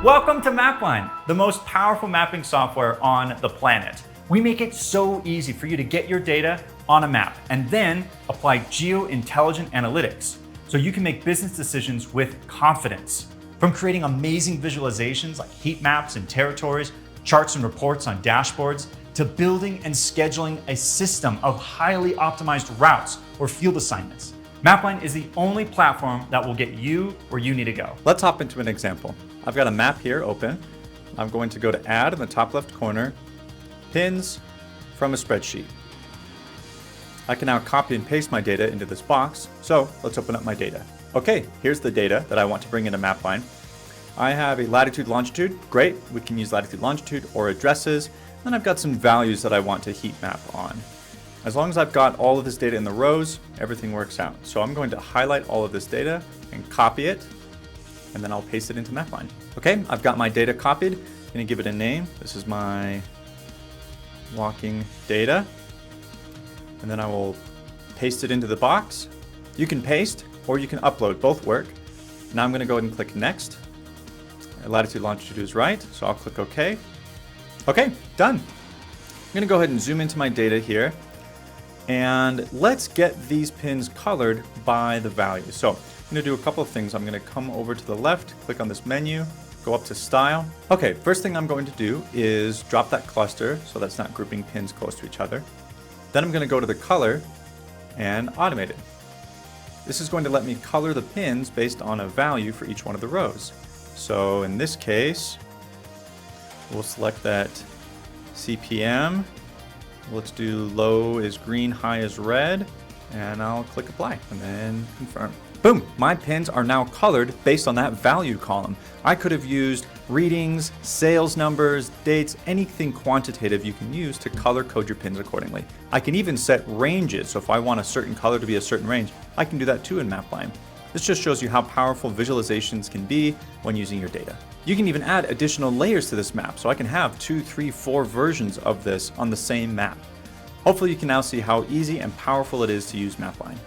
Welcome to Mapline, the most powerful mapping software on the planet. We make it so easy for you to get your data on a map and then apply geo-intelligent analytics so you can make business decisions with confidence. From creating amazing visualizations like heat maps and territories, charts and reports on dashboards, to building and scheduling a system of highly optimized routes or field assignments. Mapline is the only platform that will get you where you need to go. Let's hop into an example. I've got a map here open. I'm going to go to Add in the top left corner, Pins from a spreadsheet. I can now copy and paste my data into this box. So let's open up my data. Okay, here's the data that I want to bring into Mapline. I have a latitude, longitude. Great, we can use latitude, longitude or addresses. And I've got some values that I want to heat map on. As long as I've got all of this data in the rows, everything works out. So I'm going to highlight all of this data and copy it, and then I'll paste it into Mapline. Okay, I've got my data copied. I'm gonna give it a name. This is my walking data. And then I will paste it into the box. You can paste or you can upload, both work. Now I'm gonna go ahead and click next. Latitude, longitude is right, so I'll click OK. Okay, done. I'm gonna go ahead and zoom into my data here. And let's get these pins colored by the value. So I'm gonna do a couple of things. I'm gonna come over to the left, click on this menu, go up to Style. Okay, first thing I'm going to do is drop that cluster so that's not grouping pins close to each other. Then I'm gonna go to the color and automate it. This is going to let me color the pins based on a value for each one of the rows. So in this case, we'll select that CPM. Let's do low is green, high is red, and I'll click apply and then confirm. Boom, my pins are now colored based on that value column. I could have used readings, sales numbers, dates, anything quantitative you can use to color code your pins accordingly. I can even set ranges, so if I want a certain color to be a certain range, I can do that too in Mapline. This just shows you how powerful visualizations can be when using your data. You can even add additional layers to this map, so I can have 2, 3, 4 versions of this on the same map. Hopefully you can now see how easy and powerful it is to use Mapline.